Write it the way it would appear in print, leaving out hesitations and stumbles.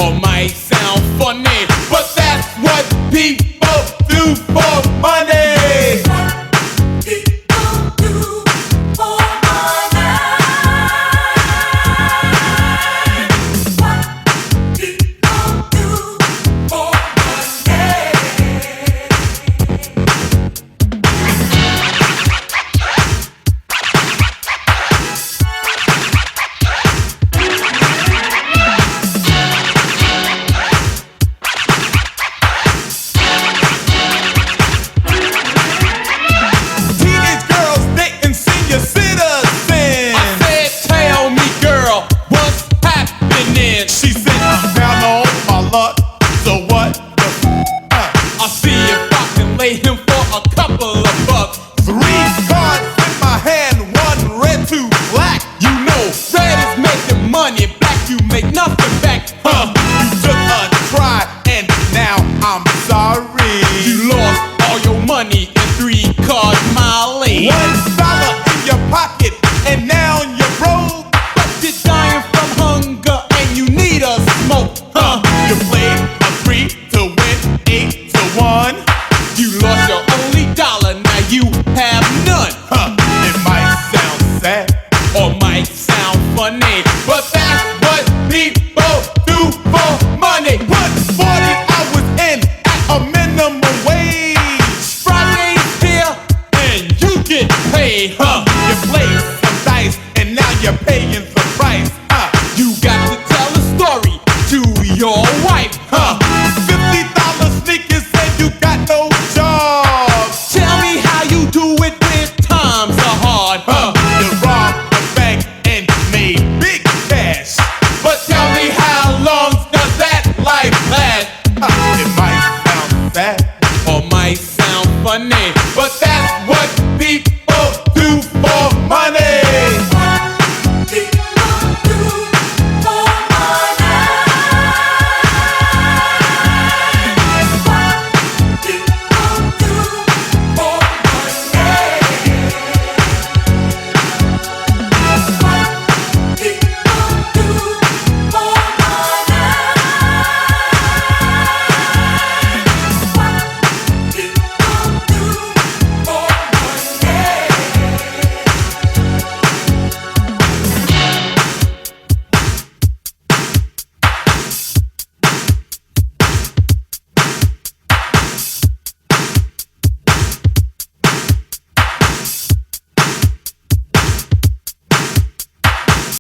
or might sound funny, but that's what people do for money. She said, I'm down on my luck, so what the I'll see if I can lay him for a couple of bucks. 3 cards in my hand, 1 red, 2 black. You know, red is making money, black you make nothing back. You took a try, and now I'm sorry. You lost all your money in 3 cards, Molly. $1 in your pocket, and now you're broke. But you're dying from hunger, and you need a smoke. You played a 3 to win 8 to 1. You lost your only dollar, now you have none. It might sound sad or might sound funny, but that's what people do for money. Put 40 hours in at a minimum wage. Friday's here and you get paid. You played some dice and now you're paying the price. You got to tell a story to your wife.